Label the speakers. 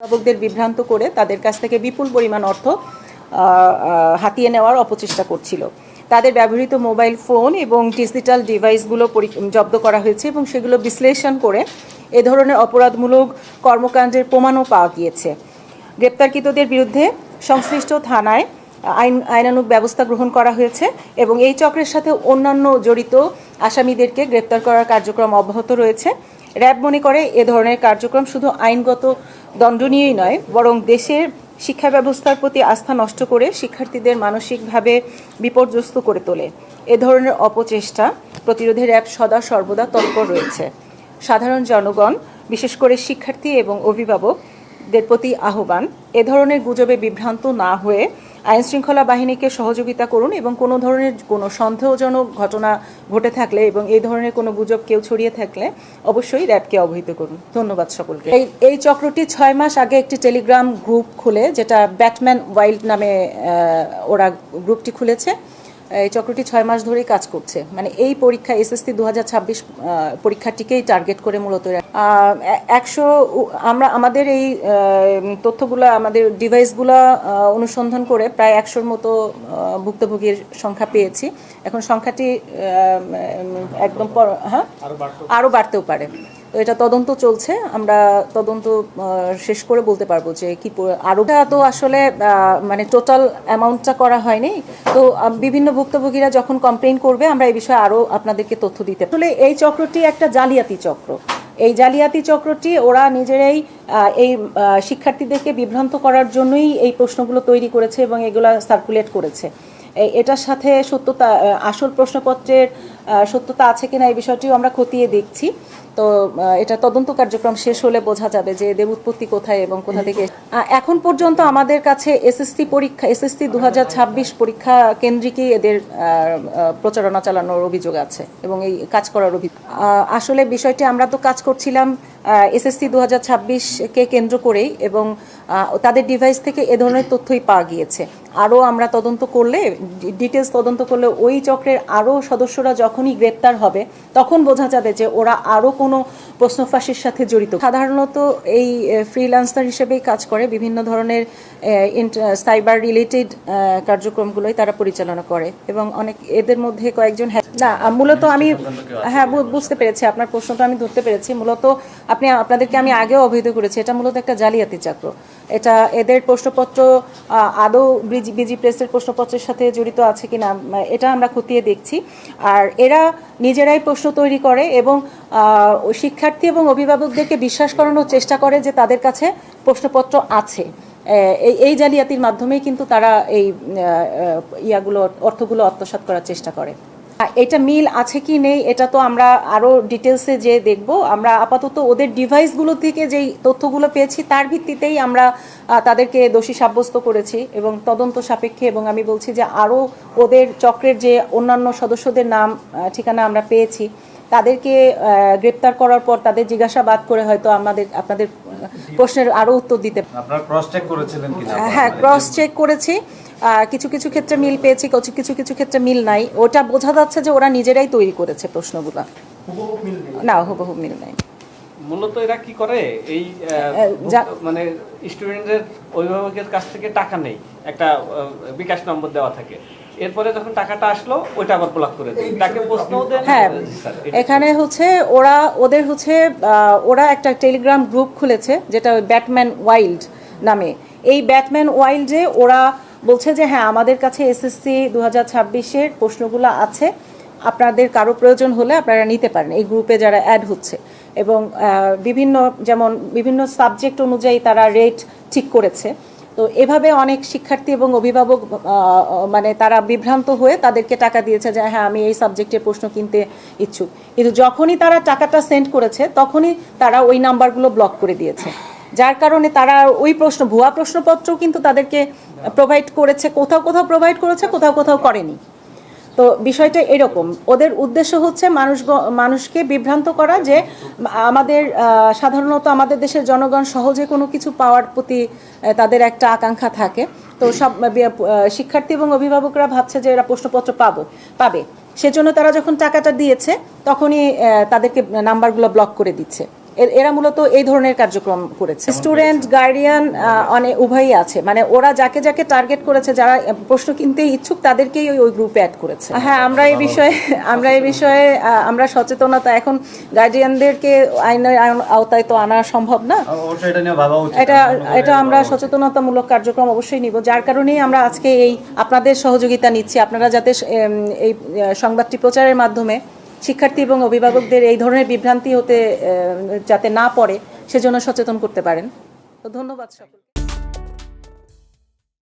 Speaker 1: অভিভাবকদের বিভ্রান্ত করে তাদের কাছ থেকে বিপুল পরিমাণ অর্থ হাতিয়ে নেওয়ার অপচেষ্টা করছিল। তাদের ব্যবহৃত মোবাইল ফোন এবং ডিজিটাল ডিভাইসগুলো জব্দ করা হয়েছে এবং সেগুলো বিশ্লেষণ করে এ ধরনের অপরাধমূলক কর্মকাণ্ডের প্রমাণও পাওয়া গিয়েছে। গ্রেপ্তারকৃতদের বিরুদ্ধে সংশ্লিষ্ট থানায় আইনানুগ ব্যবস্থা গ্রহণ করা হয়েছে এবং এই চক্রের সাথে অন্যান্য জড়িত আসামিদেরকে গ্রেপ্তার করার কার্যক্রম অব্যাহত রয়েছে। র্যাব মনে করে এ ধরনের কার্যক্রম শুধু আইনগত দণ্ডনীয়ই নয়, বরং দেশের শিক্ষা ব্যবস্থার প্রতি আস্থা নষ্ট করে শিক্ষার্থীদের মানসিকভাবে বিপর্যস্ত করে তোলে। এ ধরনের অপচেষ্টা প্রতিরোধে র্যাব সর্বদা তৎপর রয়েছে। সাধারণ জনগণ, বিশেষ করে শিক্ষার্থী এবং অভিভাবকদের প্রতি আহ্বান, এ ধরনের গুজবে বিভ্রান্ত না হয়ে আইনশৃঙ্খলা বাহিনীকে সহযোগিতা করুন এবং কোনো ধরনের কোনো সন্দেহজনক ঘটনা ঘটে থাকলে এবং এই ধরনের কোনো গুজব কেউ ছড়িয়ে থাকলে অবশ্যই র্যাবকে অবহিত করুন। ধন্যবাদ সকলকে। এই চক্রটি 6 মাস আগে একটি টেলিগ্রাম গ্রুপ খুলে, যেটা ব্যাটম্যান ওয়াইল্ড নামে ওরা গ্রুপটি খুলেছে। এই চক্রটি 6 মাস ধরেই কাজ করছে, মানে এই পরীক্ষা এসএসসি 2026 পরীক্ষাটিকেই টার্গেট করে মূলত 100 আমরা আমাদের এই তথ্যগুলো আমাদের ডিভাইসগুলো অনুসন্ধান করে প্রায় 100-র মতো ভুক্তভোগীর সংখ্যা পেয়েছি। এখন সংখ্যাটি একদম আরও বাড়তেও পারে। তো এটা তদন্ত চলছে, আমরা তদন্ত শেষ করে বলতে পারবো যে কি আরও। তো আসলে মানে টোটাল অ্যামাউন্টটা করা হয়নি। তো বিভিন্ন ভুক্তভোগীরা যখন কমপ্লেইন করবে আমরা এই বিষয়ে আরও আপনাদেরকে তথ্য দিতে। আসলে এই চক্রটি একটা জালিয়াতি চক্র। এই জালিয়াতি চক্রটি ওরা নিজেরাই এই শিক্ষার্থীদেরকে বিভ্রান্ত করার জন্যই এই প্রশ্নগুলো তৈরি করেছে এবং এগুলো সার্কুলেট করেছে। এটার সাথে সত্যতা, আসল প্রশ্নপত্রের সত্যতা আছে কিনা এই বিষয়টিও আমরা খতিয়ে দেখছি। তো এটা তদন্ত কার্যক্রম শেষ হলে বোঝা যাবে যে এদের উৎপত্তি কোথায় এবং কোথা থেকে। এখন পর্যন্ত আমাদের কাছে এসএসসি 2026 পরীক্ষা কেন্দ্রিকই এদের প্রচারণা চালানোর অভিযোগ আছে এবং এই কাজ করার অভিযোগ। আসলে বিষয়টি আমরা তো কাজ করছিলাম এসএসসি 2026-কে কেন্দ্র করেই এবং তাদের ডিভাইস থেকে এ ধরনের তথ্যই পাওয়া গিয়েছে। আরও আমরা তদন্ত করলে, ডিটেলস তদন্ত করলে ওই চক্রের আরও সদস্যরা যখনই গ্রেপ্তার হবে তখন বোঝা যাবে যে ওরা আরও কোনো প্রশ্নফাঁসের সাথে জড়িত। সাধারণত এই ফ্রিল্যান্সার হিসেবেই কাজ করে, বিভিন্ন ধরনের সাইবার রিলেটেড কার্যক্রমগুলোই তারা পরিচালনা করে এবং অনেক এদের মধ্যে কয়েকজন না মূলত আমি বুঝতে পেরেছি আপনার প্রশ্নটা, আমি ধরতে পেরেছি। মূলত আপনাদেরকে আমি আগেও অবহিত করেছি, এটা মূলত একটা জালিয়াতি চক্র। এটা এদের প্রশ্নপত্র আদৌ বিজি প্রেসের প্রশ্নপত্রের সাথে জড়িত আছে কিনা এটা আমরা খতিয়ে দেখছি। আর এরা নিজেরাই প্রশ্ন তৈরি করে এবং শিক্ষার্থী এবং অভিভাবকদেরকে বিশ্বাস করানোর চেষ্টা করে যে তাদের কাছে প্রশ্নপত্র আছে। এই জালিয়াতির মাধ্যমেই কিন্তু তারা এই অর্থগুলো আত্মসাৎ করার চেষ্টা করে। এটা মিল আছে কি নেই এটা তো আমরা আরও ডিটেলসে যে দেখব। আমরা আপাতত ওদের ডিভাইসগুলো থেকে যেই তথ্যগুলো পেয়েছি তার ভিত্তিতেই আমরা তাদেরকে দোষী সাব্যস্ত করেছি এবং তদন্ত সাপেক্ষে, এবং আমি বলছি যে আরও ওদের চক্রের যে অন্যান্য সদস্যদের নাম ঠিকানা আমরা পেয়েছি, তাদেরকে গ্রেপ্তার করার পর তাদের জিজ্ঞাসাবাদ করে হয়তো আপনাদের প্রশ্নের আরও উত্তর দিতে।
Speaker 2: আপনারা ক্রস চেক করেছিলেন কিনা?
Speaker 1: হ্যাঁ, ক্রস চেক করেছি। কিছু কিছু ক্ষেত্রে মিল পেয়েছি, কিছু কিছু ক্ষেত্রে মিল নাই। ওটা বোঝা যাচ্ছে যে ওরা নিজেরাই তৈরি করেছে প্রশ্নগুলো। না, হুবহু মিল নাই।
Speaker 3: মূলত এরা কি করে, এই মানে স্টুডেন্টদের অভিভাবকের কাছ থেকে টাকা নেই, একটা বিকাশ নম্বর দেওয়া থাকে, এরপরে যখন টাকাটা আসলো ওইটা আবার ব্লক করে দেয়, তাকে প্রশ্নও দেন।
Speaker 1: হ্যাঁ, এখানে হচ্ছে ওরা একটা টেলিগ্রাম গ্রুপ খুলেছে যেটা ব্যাটম্যান ওয়াইল্ড নামে। এই ব্যাটম্যান ওয়াইল্ডে ওরা বলছে যে হ্যাঁ, আমাদের কাছে এসএসসি 2026-এর প্রশ্নগুলো আছে, আপনাদের কারো প্রয়োজন হলে আপনারা নিতে পারেন। এই গ্রুপে যারা অ্যাড হচ্ছে এবং বিভিন্ন সাবজেক্ট অনুযায়ী তারা রেট ঠিক করেছে। তো এভাবে অনেক শিক্ষার্থী এবং অভিভাবক মানে তারা বিভ্রান্ত হয়ে তাদেরকে টাকা দিয়েছে যে হ্যাঁ, আমি এই সাবজেক্টের প্রশ্ন কিনতে ইচ্ছুক, কিন্তু যখনই তারা টাকাটা সেন্ড করেছে তখনই তারা ওই নাম্বারগুলো ব্লক করে দিয়েছে, যার কারণে তারা ওই ভুয়া প্রশ্নপত্র কিন্তু তাদেরকে প্রোভাইড করেছে, কোথাও প্রোভাইড করেছে, কোথাও করেনি। তো বিষয়টা এরকম, ওদের উদ্দেশ্য হচ্ছে মানুষকে বিভ্রান্ত করা যে সাধারণত আমাদের দেশের জনগণ সহজে কোনো কিছু পাওয়ার প্রতি তাদের একটা আকাঙ্ক্ষা থাকে। তো সব শিক্ষার্থী এবং অভিভাবকরা ভাবছে যে এরা প্রশ্নপত্র পাবে, সেজন্য তারা যখন টাকাটা দিয়েছে তখনই তাদেরকে নাম্বারগুলো ব্লক করে দিচ্ছে। এরা মূলত এই ধরনের কার্যক্রম করেছে। স্টুডেন্ট গার্ডিয়ান অনেক উভয়ই আছে, মানে ওরা যাকে যাকে টার্গেট করেছে, যারা প্রশ্ন কিনতে ইচ্ছুক তাদেরকেই ওই গ্রুপে অ্যাড করেছে। হ্যাঁ, আমরা এই বিষয়ে আমরা সচেতনতা, এখন গার্ডিয়ানদেরকে আইনের আওতায় তো আনা সম্ভব না,
Speaker 2: অবশ্যই এটা নিয়ে ভাবা উচিত।
Speaker 1: এটা আমরা সচেতনতামূলক কার্যক্রম অবশ্যই নিব, যার কারণেই আমরা আজকে এই আপনাদের সহযোগিতা নিচ্ছি। আপনারা যাতে এই সংবাদটি প্রচারের মাধ্যমে শিক্ষার্থী এবং অভিভাবকদের এই ধরনের বিভ্রান্তি হতে যাতে না পড়ে সেজন্য সচেতন করতে পারেন। তো ধন্যবাদ সকলকে।